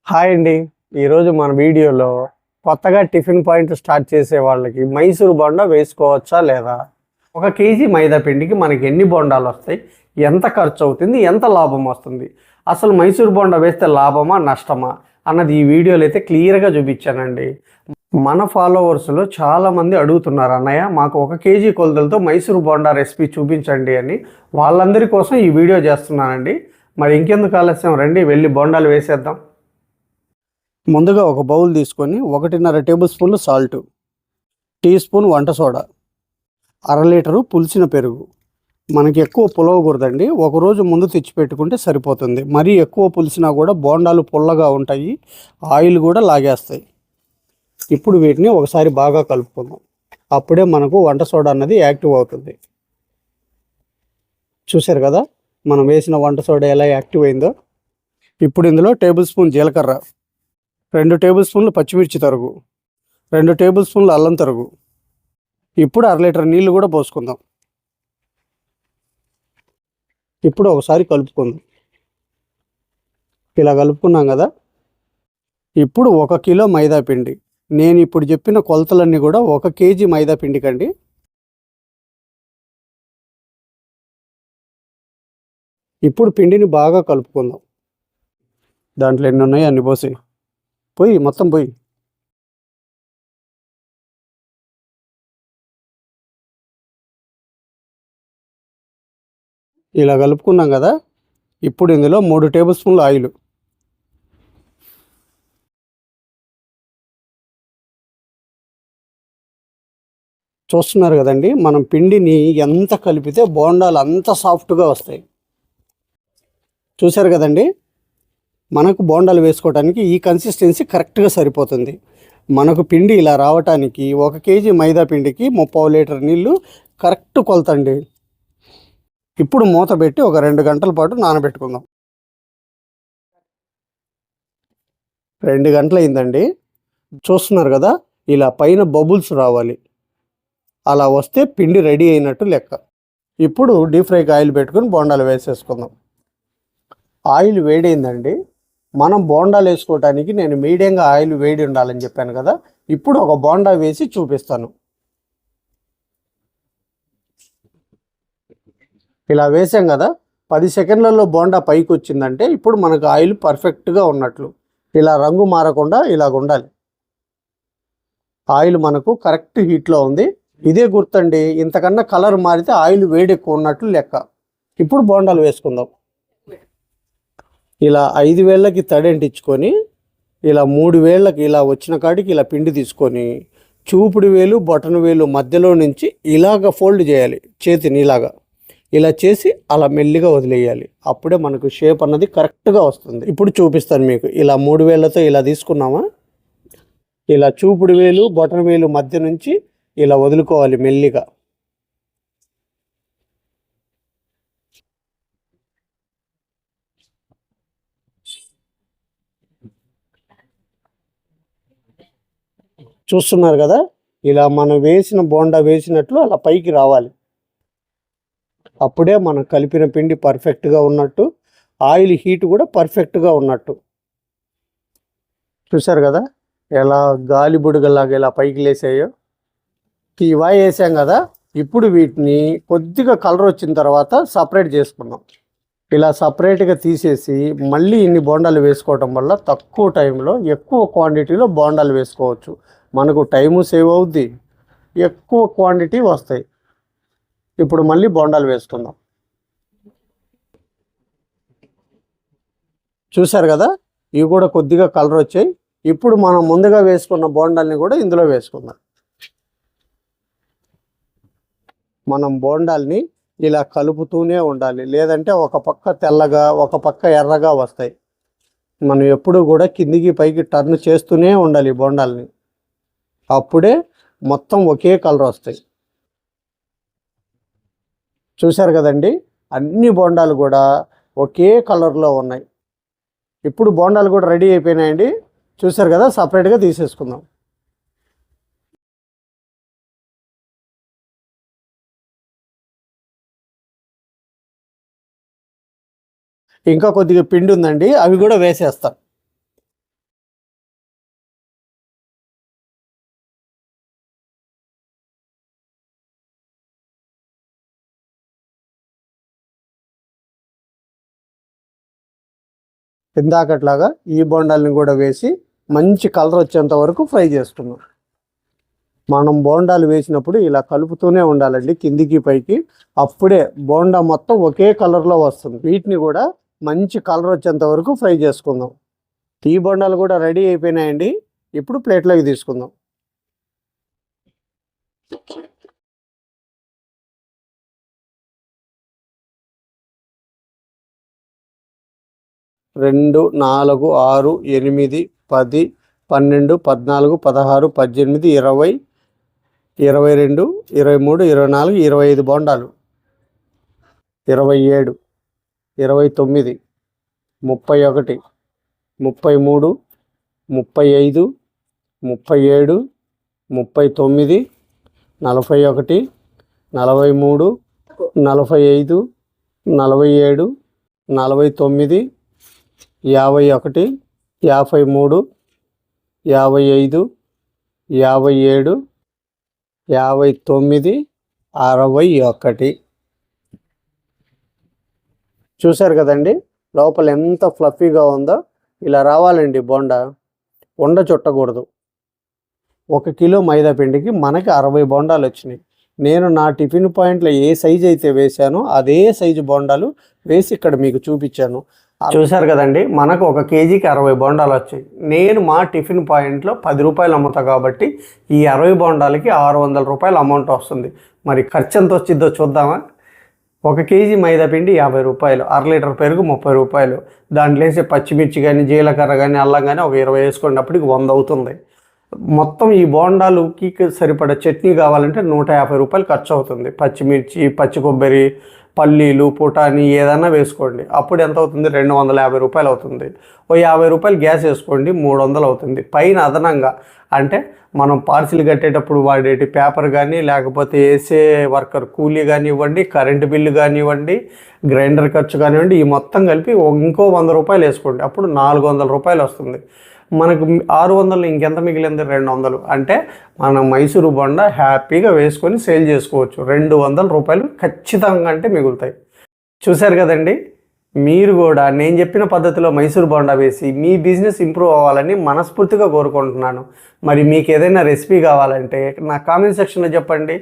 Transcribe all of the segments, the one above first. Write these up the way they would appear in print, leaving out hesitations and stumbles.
Hi అండి. ఈరోజు మన వీడియోలో కొత్తగా టిఫిన్ పాయింట్ స్టార్ట్ చేసే వాళ్ళకి మైసూర్ బోండా వేసుకోవచ్చా లేదా, 1 కేజీ మైదా పిండికి మనకి ఎన్ని బోండాలు వస్తాయి, ఎంత ఖర్చు అవుతుంది, ఎంత లాభం వస్తుంది, అసలు మైసూర్ బోండా వేస్తే లాభమా నష్టమా అన్నది ఈ వీడియోలో అయితే క్లియర్గా చూపించానండి. మన ఫాలోవర్స్లో చాలామంది అడుగుతున్నారు, అన్నయ్య మాకు 1 కేజీ కొలతలతో మైసూర్ బోండా రెసిపీ చూపించండి అని. వాళ్ళందరి కోసం ఈ వీడియో చేస్తున్నానండి. మరి ఇంకెందుకు ఆలస్యం, రండి వెళ్ళి బోండాలు వేసేద్దాం. ముందుగా ఒక బౌల్ తీసుకొని 1.5 టేబుల్ స్పూన్లు సాల్ట్, టీ స్పూన్ వంట సోడా, 1/2 లీటరు పులిసిన పెరుగు. మనకి ఎక్కువ పులవకూడదండి, ఒకరోజు ముందు తెచ్చిపెట్టుకుంటే సరిపోతుంది. మరీ ఎక్కువ పులిసినా కూడా బోండాలు పుల్లగా ఉంటాయి, ఆయిల్ కూడా లాగేస్తాయి. ఇప్పుడు వీటిని ఒకసారి బాగా కలుపుకుందాం. అప్పుడే మనకు వంట సోడా అన్నది యాక్టివ్ అవుతుంది. చూశారు కదా మనం వేసిన వంట సోడా ఎలా యాక్టివ్ అయిందో. ఇప్పుడు ఇందులో టేబుల్ స్పూన్ జీలకర్ర, 2 టేబుల్ స్పూన్లు పచ్చిమిర్చి తరుగు, 2 టేబుల్ స్పూన్లు అల్లం తరుగు. ఇప్పుడు 1/2 లీటర్ నీళ్లు కూడా పోసుకుందాం. ఇప్పుడు ఒకసారి కలుపుకుందాం. ఇలా కలుపుకున్నాం కదా. ఇప్పుడు 1 కిలో మైదా పిండి, నేను ఇప్పుడు చెప్పిన కొలతలన్నీ కూడా 1 కేజీ మైదా పిండికండి. ఇప్పుడు పిండిని బాగా కలుపుకుందాం. దాంట్లో ఎన్ని ఉన్నాయో అన్ని పోసి మొత్తం పోయి. ఇలా కలుపుకున్నాం కదా. ఇప్పుడు ఇందులో 3 టేబుల్ స్పూన్లు ఆయిల్, చూస్తున్నారు కదండి. మనం పిండిని ఎంత కలిపితే బోండాలు అంత సాఫ్ట్గా వస్తాయి. చూశారు కదండి, మనకు బోండాలు వేసుకోవడానికి ఈ కన్సిస్టెన్సీ కరెక్ట్గా సరిపోతుంది. మనకు పిండి ఇలా రావటానికి 1 కేజీ మైదా పిండికి 30 లీటర్ నీళ్ళు కరెక్ట్ కొలతండి. ఇప్పుడు మూత పెట్టి ఒక 2 గంటల పాటు నానబెట్టుకుందాం. 2 గంటలు అయిందండి. చూస్తున్నారు కదా, ఇలా పైన బబుల్స్ రావాలి. అలా వస్తే పిండి రెడీ అయినట్టు లెక్క. ఇప్పుడు డీప్ ఫ్రైకి ఆయిల్ పెట్టుకుని బోండాలు వేసేసుకుందాం. ఆయిల్ వేడైందండి. మనం బోండాలు వేసుకోవటానికి నేను మీడియంగా ఆయిల్ వేడి ఉండాలని చెప్పాను కదా. ఇప్పుడు ఒక బోండా వేసి చూపిస్తాను. ఇలా వేసాం కదా, 10 సెకండ్లలో బోండా పైకి వచ్చిందంటే ఇప్పుడు మనకు ఆయిల్ పర్ఫెక్ట్గా ఉన్నట్లు. ఇలా రంగు మారకుండా ఇలాగ ఉండాలి. ఆయిల్ మనకు కరెక్ట్ హీట్లో ఉంది. ఇదే గుర్తండి, ఇంతకన్నా కలర్ మారితే ఆయిల్ వేడి ఎక్కువ ఉన్నట్లు లెక్క. ఇప్పుడు బోండాలు వేసుకుందాం. ఇలా 5 వేళ్ళకి తడెంటించుకొని, ఇలా 3 వేళ్ళకి ఇలా వచ్చిన కాడికి ఇలా పిండి తీసుకొని, చూపుడు వేలు బొటన వేలు మధ్యలో నుంచి ఇలాగ ఫోల్డ్ చేయాలి చేతిని. ఇలా చేసి అలా మెల్లిగా వదిలేయాలి. అప్పుడే మనకు షేప్ అన్నది కరెక్ట్గా వస్తుంది. ఇప్పుడు చూపిస్తాను మీకు. ఇలా 3 వేళ్ళతో ఇలా తీసుకున్నామా, ఇలా చూపుడు వేలు బొటన వేలు మధ్య నుంచి ఇలా వదులుకోవాలి మెల్లిగా. చూస్తున్నారు కదా, ఇలా మనం వేసిన బోండా వేసినట్లు అలా పైకి రావాలి. అప్పుడే మనం కలిపిన పిండి పర్ఫెక్ట్గా ఉన్నట్టు, ఆయిల్ హీట్ కూడా పర్ఫెక్ట్గా ఉన్నట్టు. చూశారు కదా ఎలా గాలి బుడగలాగా ఇలా పైకి లేసాయో. ఇవా వేసాం కదా. ఇప్పుడు వీటిని కొద్దిగా కలర్ వచ్చిన తర్వాత సపరేట్ చేసుకున్నాం. ఇలా సపరేట్గా తీసేసి మళ్ళీ ఇన్ని బోండాలు వేసుకోవటం వల్ల తక్కువ టైంలో ఎక్కువ క్వాంటిటీలో బోండాలు వేసుకోవచ్చు. మనకు టైము సేవ్ అవుద్ది, ఎక్కువ క్వాంటిటీ వస్తాయి. ఇప్పుడు మళ్ళీ బోండాలు వేసుకుందాం. చూశారు కదా, ఇవి కూడా కొద్దిగా కలర్ వచ్చాయి. ఇప్పుడు మనం ముందుగా వేసుకున్న బోండాల్ని కూడా ఇందులో వేసుకుందాం. మనం బోండాల్ని ఇలా కలుపుతూనే ఉండాలి, లేదంటే ఒక పక్క తెల్లగా ఒక పక్క ఎర్రగా వస్తాయి. మనం ఎప్పుడు కూడా కిందికి పైకి టర్న్ చేస్తూనే ఉండాలి బోండాల్ని. అప్పుడే మొత్తం ఒకే కలర్ వస్తాయి. చూశారు కదండి, అన్ని బోండాలు కూడా ఒకే కలర్లో ఉన్నాయి. ఇప్పుడు బోండాలు కూడా రెడీ అయిపోయినాయండి. చూశారు కదా, సపరేట్గా తీసేసుకుందాం. ఇంకా కొద్దిగా పిండి ఉందండి, అవి కూడా వేసేస్తాం. ఇందాకట్లాగా ఈ బోండాలని కూడా వేసి మంచి కలర్ వచ్చేంత వరకు ఫ్రై చేసుకున్నాం. మనం బోండాలు వేసినప్పుడు ఇలా కలుపుతూనే ఉండాలండి కిందికి పైకి, అప్పుడే బోండా మొత్తం ఒకే కలర్లో వస్తుంది. వీటిని కూడా మంచి కలర్ వచ్చేంత వరకు ఫ్రై చేసుకుందాం. ఈ బోండాలు కూడా రెడీ అయిపోయినాయండి. ఇప్పుడు ప్లేట్లోకి తీసుకుందాం. రెండు, 4, 6, 8, 10, 12, 14, 16, 18, 20, 22, 23, 24, 25 బోండాలు, 27, 29, 31, 33, 35, 37, 39, 41, 43, 45, 47, 49, 51, 53, 55, 57, 59, 61. చూశారు కదండి లోపల ఎంత ఫ్లఫీగా ఉందో. ఇలా రావాలండి బోండా, ఉండ చుట్టకూడదు. 1 కిలో మైదా పిండికి మనకి 60 బోండాలు వచ్చినాయి. నేను నా టిఫిన్ పాయింట్లో ఏ సైజు అయితే వేశానో అదే సైజు బోండాలు వేసి ఇక్కడ మీకు చూపించాను. చూశారు కదండి మనకు 1 కేజీకి 60 బోండాలు వచ్చాయి. నేను మా టిఫిన్ పాయింట్లో 10 రూపాయలు అమ్ముతా కాబట్టి ఈ 60 బోండాలకి 600 రూపాయలు అమౌంట్ వస్తుంది. మరి ఖర్చు ఎంత వచ్చిందో చూద్దామా? 1 కేజీ మైదా పిండి 50 రూపాయలు, 1/2 లీటర్ పెరుగు 30 రూపాయలు, దాంట్లో వేసే పచ్చిమిర్చి కానీ జీలకర్ర కానీ అల్లం కానీ ఒక 20 వేసుకున్నప్పటికి 100 అవుతుంది. మొత్తం ఈ బోండాలుకి సరిపడా చట్నీ కావాలంటే 150 రూపాయలు ఖర్చు అవుతుంది. పచ్చిమిర్చి, పచ్చి కొబ్బరి, పల్లీలు, పుటాని ఏదైనా వేసుకోండి. అప్పుడు ఎంత అవుతుంది? 250 రూపాయలు అవుతుంది. 50 రూపాయలు గ్యాస్ వేసుకోండి, 300 అవుతుంది. పైన అదనంగా అంటే మనం పార్సిల్ కట్టేటప్పుడు వాడేటి పేపర్ కానీ, లేకపోతే వేసే వర్కర్ కూలీ కానివ్వండి, కరెంటు బిల్లు కానివ్వండి, గ్రైండర్ ఖర్చు కానివ్వండి, ఈ మొత్తం కలిపి ఇంకో 100 రూపాయలు వేసుకోండి. అప్పుడు 400 రూపాయలు వస్తుంది. మనకు 600 ఇంకెంత మిగిలింది? 200. అంటే మనం మైసూరు బోండా హ్యాపీగా వేసుకొని సేల్ చేసుకోవచ్చు. 200 రూపాయలు ఖచ్చితంగా అంటే మిగులుతాయి. చూశారు కదండి, మీరు కూడా నేను చెప్పిన పద్ధతిలో మైసూరు బోండా వేసి మీ బిజినెస్ ఇంప్రూవ్ అవ్వాలని మనస్ఫూర్తిగా కోరుకుంటున్నాను. మరి మీకు ఏదైనా రెసిపీ కావాలంటే నా కామెంట్ సెక్షన్లో చెప్పండి.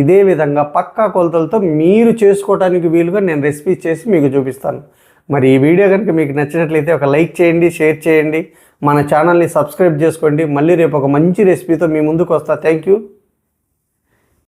ఇదే విధంగా పక్కా కొలతలతో మీరు చేసుకోవడానికి వీలుగా నేను రెసిపీ చేసి మీకు చూపిస్తాను. మరి ఈ వీడియో కనుక మీకు నచ్చినట్లయితే ఒక లైక్ చేయండి, షేర్ చేయండి, మన ఛానల్ని సబ్స్క్రైబ్ చేసుకోండి. మళ్ళీ రేపు ఒక మంచి రెసిపీతో మీ ముందుకు వస్తా. Thank you.